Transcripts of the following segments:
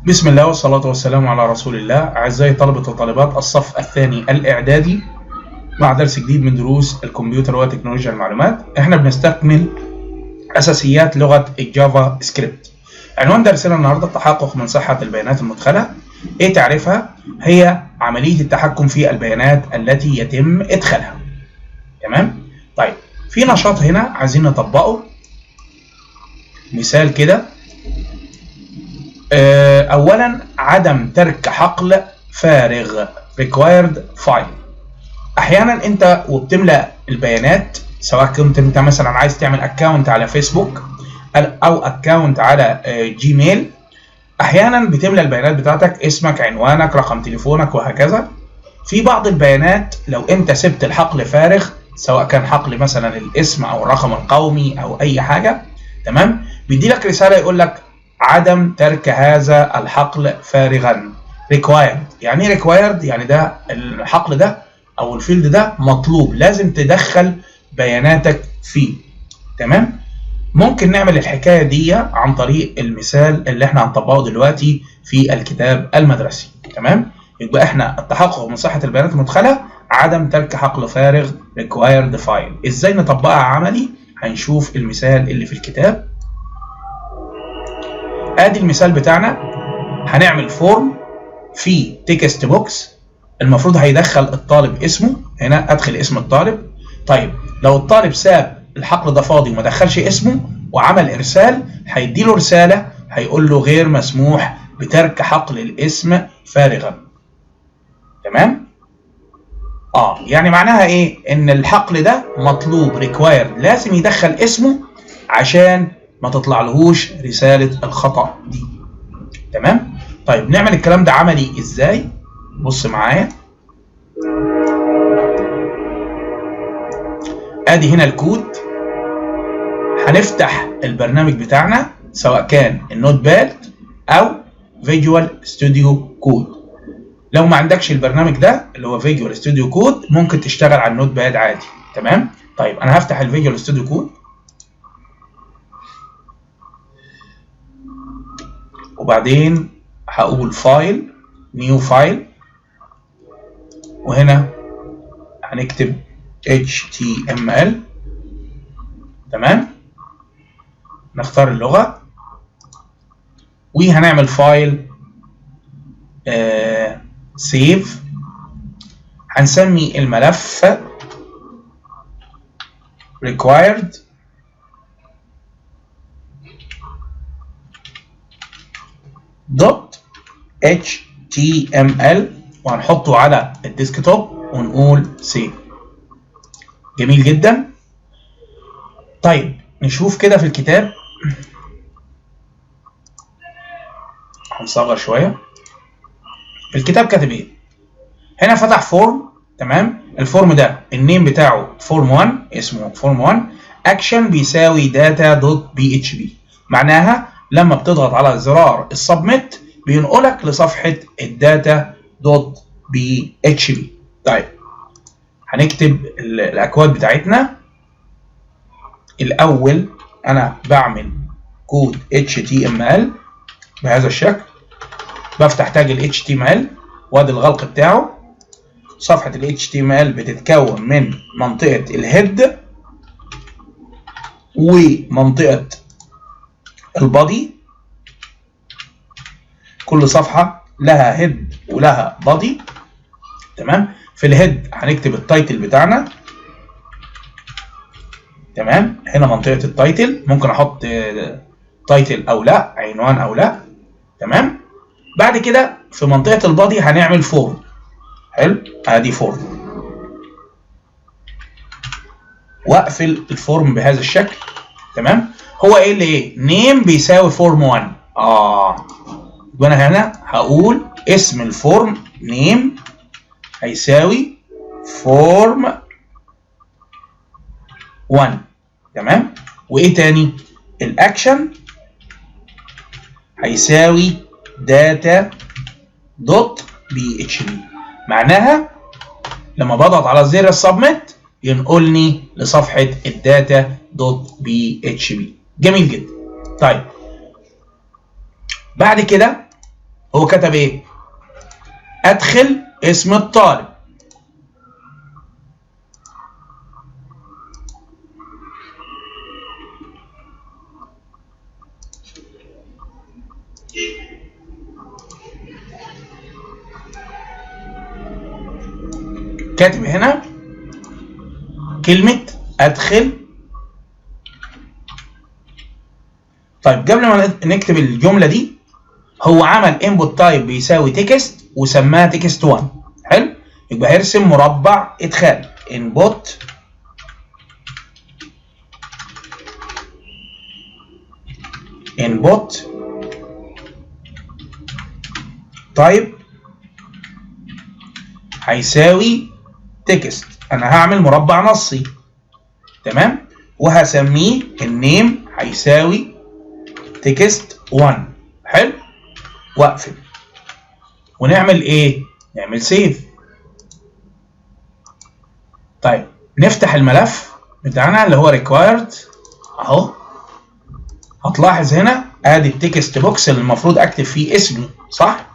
بسم الله والصلاة والسلام على رسول الله. أعزائي طلبة وطالبات الصف الثاني الإعدادي، مع درس جديد من دروس الكمبيوتر وتكنولوجيا المعلومات. احنا بنستكمل أساسيات لغة الجافا سكريبت. عنوان درسنا النهاردة التحقق من صحة البيانات المدخلة. ايه تعريفها؟ هي عملية التحكم في البيانات التي يتم إدخالها. تمام؟ طيب، في نشاط هنا عايزين نطبقه. مثال كده. اولا عدم ترك حقل فارغ required file. احيانا انت وبتملأ البيانات، سواء كنت انت مثلا عايز تعمل اكونت على فيسبوك او اكونت على جيميل، احيانا بتملأ البيانات بتاعتك، اسمك، عنوانك، رقم تليفونك، وهكذا. في بعض البيانات لو انت سبت الحقل فارغ، سواء كان حقل مثلا الاسم او الرقم القومي او اي حاجه، تمام، بيدي لك رساله يقول لك عدم ترك هذا الحقل فارغا. required. يعني ايه required؟ يعني ده الحقل ده او الفيلد ده مطلوب، لازم تدخل بياناتك فيه. تمام؟ ممكن نعمل الحكايه دي عن طريق المثال اللي احنا هنطبقه دلوقتي في الكتاب المدرسي. تمام؟ يبقى احنا التحقق من صحه البيانات المدخله، عدم ترك حقل فارغ required file. ازاي نطبقها عملي؟ هنشوف المثال اللي في الكتاب. ادي المثال بتاعنا. هنعمل فورم في تكست بوكس، المفروض هيدخل الطالب اسمه. هنا ادخل اسم الطالب. طيب، لو الطالب ساب الحقل ده فاضي وما دخلش اسمه وعمل ارسال، هيدي له رساله هيقول له غير مسموح بترك حقل الاسم فارغا. تمام؟ يعني معناها ايه؟ ان الحقل ده مطلوب required، لازم يدخل اسمه عشان ما تطلعلهوش رسالة الخطأ دي. تمام؟ طيب، نعمل الكلام ده عملي ازاي؟ بص معايا. ادي هنا الكود. هنفتح البرنامج بتاعنا، سواء كان النوت باد او فيجوال ستوديو كود. لو ما عندكش البرنامج ده اللي هو فيجوال ستوديو كود، ممكن تشتغل على النوت باد عادي. تمام؟ طيب، انا هفتح الفيجوال ستوديو كود، وبعدين هقول فايل، نيو فايل، وهنا هنكتب HTML. تمام؟ نختار اللغة، وهنعمل فايل سيف. هنسمي الملف required .html، وهنحطه على الديسكتوب ونقول سيف. جميل جدا. طيب، نشوف كده في الكتاب. هنصغر شويه. الكتاب كاتب ايه؟ هنا فتح فورم. تمام؟ الفورم ده النيم بتاعه فورم 1، اسمه فورم 1. اكشن بيساوي data.php. معناها لما بتضغط على زرار السبميت بينقلك لصفحه الداتا.php. طيب، هنكتب الاكواد بتاعتنا. الاول انا بعمل كود HTML بهذا الشكل، بفتح تاج ال HTML وادي الغلق بتاعه. صفحة ال HTML بتتكون من منطقة الهيد ومنطقة البادي. كل صفحة لها هيد ولها بادي. تمام؟ في الهيد هنكتب التايتل بتاعنا. تمام؟ هنا منطقة التايتل، ممكن احط تايتل او لا، عنوان او لا. تمام؟ بعد كده في منطقة البادي هنعمل فورم. حلو؟ ادي فورم، واقفل الفورم بهذا الشكل. تمام؟ هو ايه اللي ايه؟ نيم بيساوي فورم 1. يبقى انا هنا هقول اسم الفورم نيم هيساوي فورم 1. تمام؟ وايه تاني؟ الاكشن هيساوي data.php. معناها لما بضغط على زر السبميت ينقلني لصفحة الداتا.php. جميل جدا. طيب، بعد كده هو كتب ايه؟ ادخل اسم الطالب. كاتب هنا كلمة ادخل. طيب قبل ما نكتب الجملة دي، هو عمل input type بيساوي تكست وسماها تكست 1. حلو؟ يبقى هيرسم مربع ادخال input type هيساوي تكست. انا هعمل مربع نصي، تمام، وهسميه النيم هيساوي تكست 1. حلو، واقفل ونعمل ايه؟ نعمل سيف. طيب نفتح الملف بتاعنا اللي هو required اهو. هتلاحظ هنا ادي التكست بوكس اللي المفروض اكتب فيه اسمي، صح؟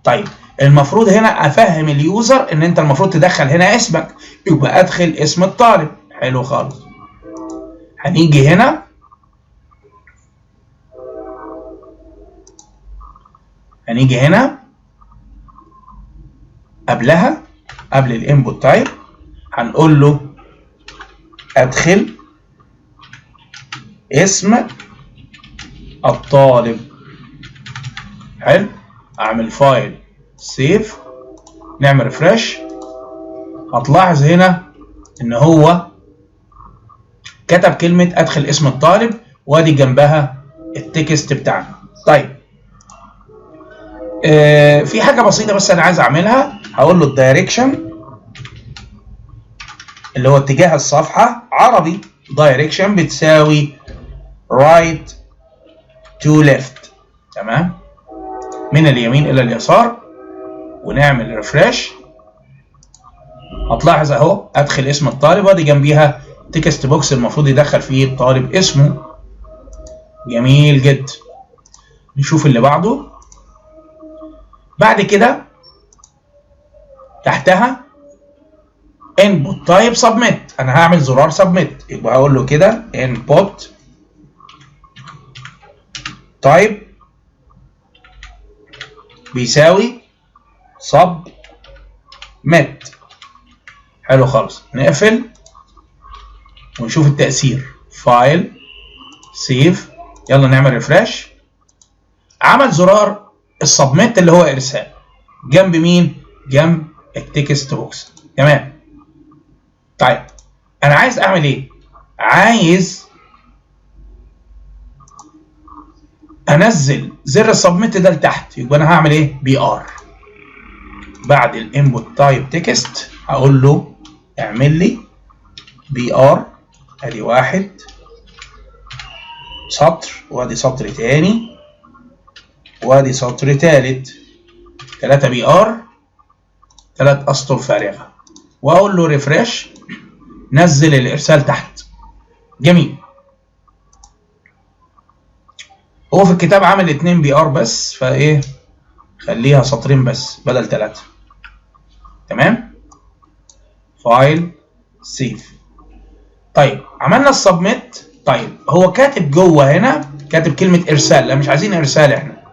طيب المفروض هنا افهم اليوزر ان انت المفروض تدخل هنا اسمك، يبقى ادخل اسم الطالب. حلو خالص. هنيجي هنا قبل الانبوت تايب هنقول له ادخل اسم الطالب. حلو، اعمل فايل سيف، نعمل ريفرش. هتلاحظ هنا ان هو كتب كلمة ادخل اسم الطالب وادي جنبها التكست بتاعنا. طيب في حاجة بسيطة بس انا عايز اعملها. هقول له الدايركشن اللي هو اتجاه الصفحة عربي، دايركشن بتساوي right to left، تمام، من اليمين الى اليسار، ونعمل ريفرش. هتلاحظ اهو ادخل اسم الطالب وادي جنبيها تكست بوكس المفروض يدخل فيه الطالب اسمه. جميل جدا. نشوف اللي بعده. بعد كده تحتها input type submit. انا هعمل زرار submit، يبقى هقول له كده input type بيساوي submit. حلو خالص. نقفل ونشوف التأثير. فايل سيف، يلا نعمل ريفرش. عمل زرار السبميت اللي هو ارسال جنب مين؟ جنب التكست بوكس. تمام. طيب انا عايز اعمل ايه؟ عايز انزل زر السبميت ده لتحت، يبقى انا هعمل ايه؟ بي ار. بعد الانبوت تايب تكست هقول له اعمل لي بي ار. ادي واحد سطر، وادي سطر تاني، وادي سطر تالت، 3 بي ار، 3 اسطر فارغه، واقول له ريفرش. نزل الارسال تحت. جميل. هو في الكتاب عامل 2 بي ار بس، فايه خليها سطرين بس بدل 3. تمام. فايل سيف. طيب عملنا السبميت. طيب هو كاتب جوه هنا، كاتب كلمه ارسال. لا مش عايزين ارسال، احنا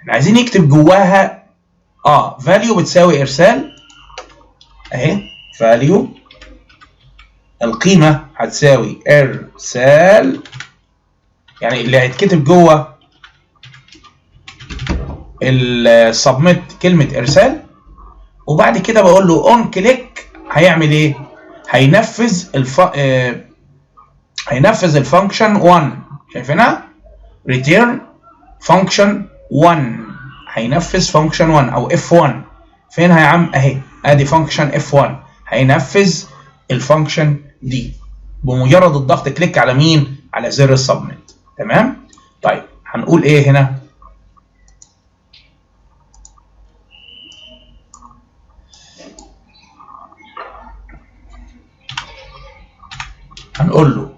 عايزين يكتب جواها فاليو بتساوي ارسال اهي. فاليو القيمه هتساوي ارسال، يعني اللي هيتكتب جوه السبميت كلمه ارسال. وبعد كده بقول له اون كليك هيعمل ايه؟ هينفذ الفانكشن 1. شايفينها؟ return function 1. هينفذ فانكشن 1 او F1. فينها يا عم؟ اهي ادي فانكشن F1. هينفذ الفانكشن دي بمجرد الضغط كليك على مين؟ على زر السبميت. تمام؟ طيب هنقول ايه هنا؟ هنقول له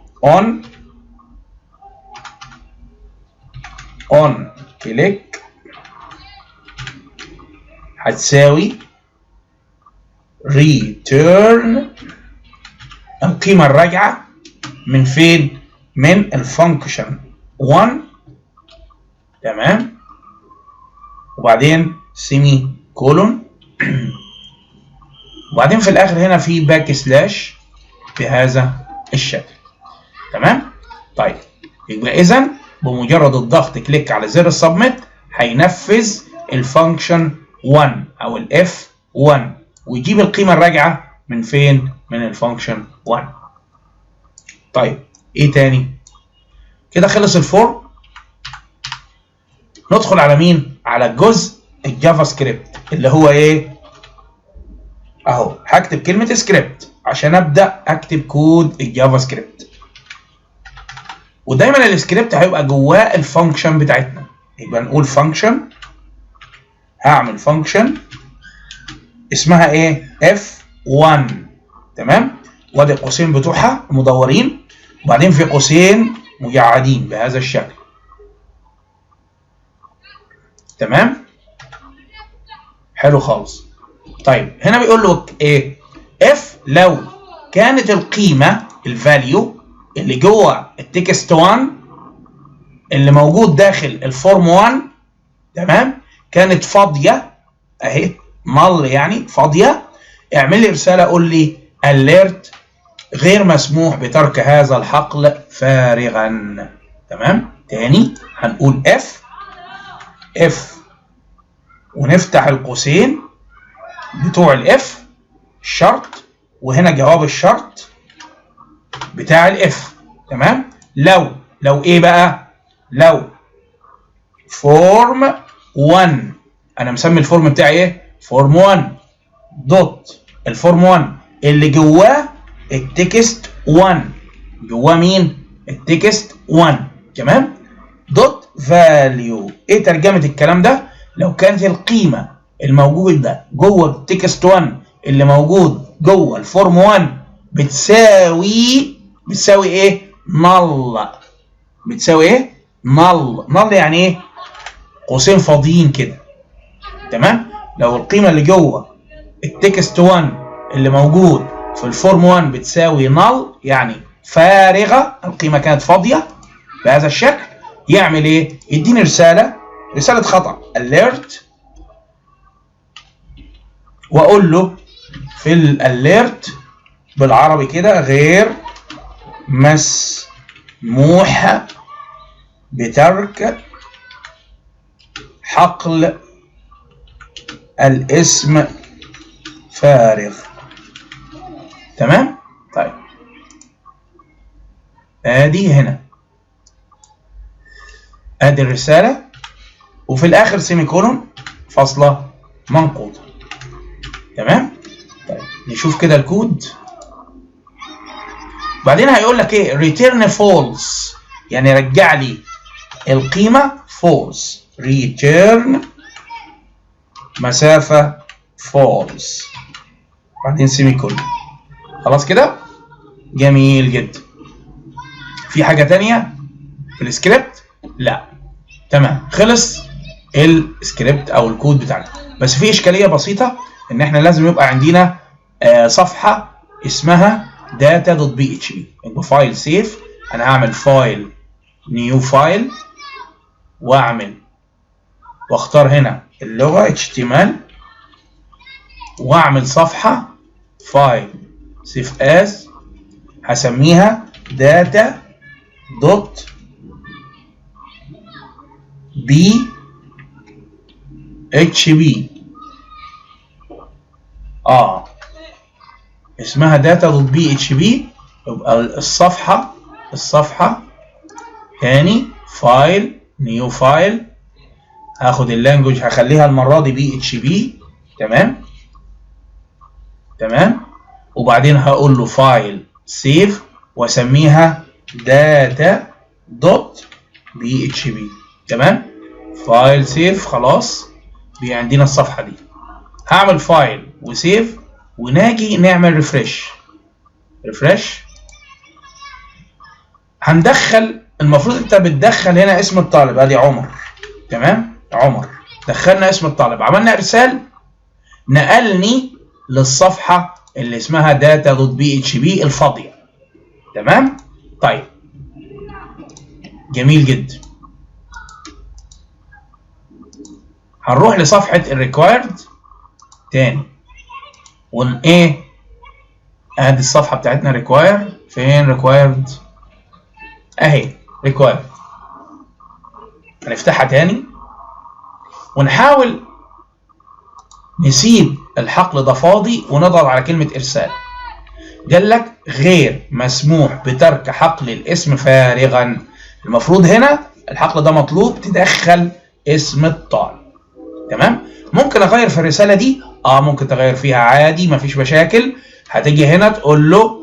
on click هتساوي return القيمة الراجعة من فين؟ من الفانكشن 1. تمام. وبعدين سيمي كولون وبعدين في الاخر هنا في باك سلاش بهذا الشكل. تمام. طيب يبقى اذا بمجرد الضغط كليك على زر السبميت هينفذ الفانكشن 1 او الاف 1 ويجيب القيمه الراجعه من فين؟ من الفانكشن 1. طيب ايه تاني؟ كده خلص الفور. ندخل على مين؟ على جزء الجافا سكريبت اللي هو ايه؟ اهو هكتب كلمه سكريبت عشان ابدا اكتب كود الجافا سكريبت. ودايما السكريبت هيبقى جواه الفانكشن بتاعتنا. يبقى نقول فانكشن، هعمل فانكشن اسمها ايه؟ F1. تمام. وادي القوسين بتوعها مدورين وبعدين في قوسين مجعدين بهذا الشكل. تمام. حلو خالص. طيب هنا بيقول له ايه؟ اف لو كانت القيمه الفاليو اللي جوه التكست 1 اللي موجود داخل الفورم 1 تمام كانت فاضيه اهي null يعني فاضيه، اعمل لي رساله قول لي alert غير مسموح بترك هذا الحقل فارغا. تمام. تاني هنقول اف ونفتح القوسين بتوع الاف شرط وهنا جواب الشرط بتاع الاف. تمام. لو ايه بقى؟ لو فورم 1 انا مسمي الفورم بتاعي ايه؟ فورم 1 دوت الفورم 1 اللي جواه التكست 1. جواه مين؟ التكست 1. تمام. دوت فاليو. ايه ترجمه الكلام ده؟ لو كانت القيمه الموجوده جوه التكست 1 اللي موجود جوه الفورم 1 بتساوي ايه؟ نل. بتساوي ايه؟ نل يعني ايه؟ قوسين فاضيين كده. تمام. لو القيمه اللي جوه التكست 1 اللي موجود في الفورم 1 بتساوي نل يعني فارغه، القيمه كانت فاضيه بهذا الشكل، يعمل ايه؟ يديني رساله خطا alert واقول له في الاليرت بالعربي كده غير مسموح بترك حقل الاسم فارغ. تمام. طيب ادي هنا ادي الرساله وفي الاخر سيمي كولون فاصله منقوطه. تمام. طيب نشوف كده الكود. بعدين هيقول لك ايه؟ return false يعني رجع لي القيمه false. return مسافه false بعدين سيمي كولون. خلاص كده؟ جميل جدا. في حاجه ثانيه في السكريبت؟ لا. تمام. خلص السكريبت او الكود بتاعنا. بس في اشكاليه بسيطه ان احنا لازم يبقى عندنا صفحه اسمها data.php. يبقى فايل سيف، انا هعمل فايل نيو فايل واختار هنا اللغه HTML واعمل صفحه فايل سيف از هسميها data.php. اسمها data.php. يبقى الصفحة تاني فايل نيو فايل، هاخد اللانجوج هخليها المرة دي PHP. تمام. وبعدين هقول له فايل سيف واسميها data.php. تمام. فايل سيف خلاص بقى عندنا الصفحة دي. هعمل فايل وسيف وناجي نعمل ريفريش. هندخل، المفروض انت بتدخل هنا اسم الطالب ادي عمر. تمام. عمر دخلنا اسم الطالب، عملنا ارسال نقلني للصفحه اللي اسمها data.php الفاضيه. تمام؟ طيب جميل جدا. هنروح لصفحه الريكوايرد تاني ايه، ادي الصفحه بتاعتنا ريكواير. فين ريكوايرد؟ اهي ريكوايرد. هنفتحها تاني ونحاول نسيب الحقل ده فاضي ونضغط على كلمه ارسال. قال لك غير مسموح بترك حقل الاسم فارغا. المفروض هنا الحقل ده مطلوب تدخل اسم الطالب. تمام؟ ممكن اغير في الرساله دي؟ ممكن تغير فيها عادي، مفيش مشاكل. هتيجي هنا تقول له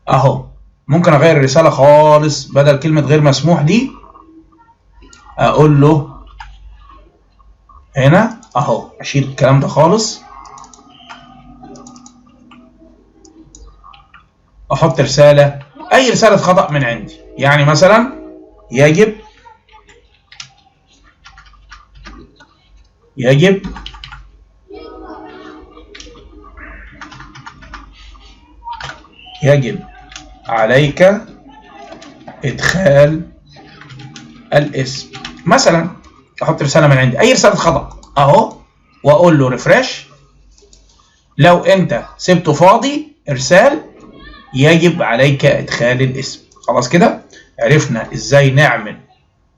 اهو، ممكن اغير الرساله خالص، بدل كلمه غير مسموح دي اقول له هنا اهو، اشيل الكلام ده خالص، احط رساله، اي رساله خطأ من عندي. يعني مثلا يجب عليك ادخال الاسم مثلا. احط رساله من عندي، اي رساله خطأ اهو، واقول له ريفرش. لو انت سبته فاضي ارسال يجب عليك ادخال الاسم. خلاص كده عرفنا ازاي نعمل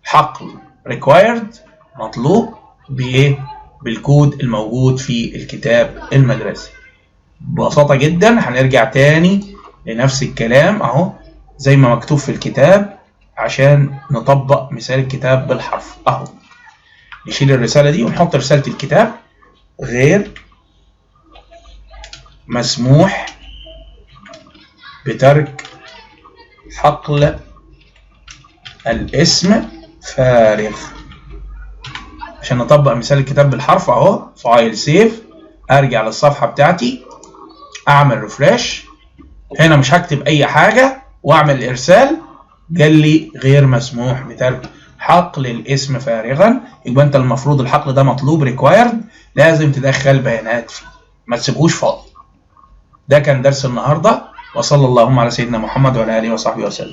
حقل required مطلوب بايه؟ بالكود الموجود في الكتاب المدرسي. ببساطه جدا هنرجع تاني لنفس الكلام اهو زي ما مكتوب في الكتاب عشان نطبق مثال الكتاب بالحرف اهو. نشيل الرساله دي ونحط رساله الكتاب غير مسموح بترك حقل الاسم فارغ، عشان نطبق مثال الكتاب بالحرف اهو. فايل سيف، ارجع للصفحه بتاعتي، اعمل ريفرش. هنا مش هكتب اي حاجه واعمل الارسال، قال لي غير مسموح بترك حقل الاسم فارغا. يبقى انت المفروض الحقل ده مطلوب ريكوايرد، لازم تدخل بيانات فيه، ما تسيبهوش فاضي. ده كان درس النهارده، وصلى اللهم على سيدنا محمد وعلى اله وصحبه وسلم.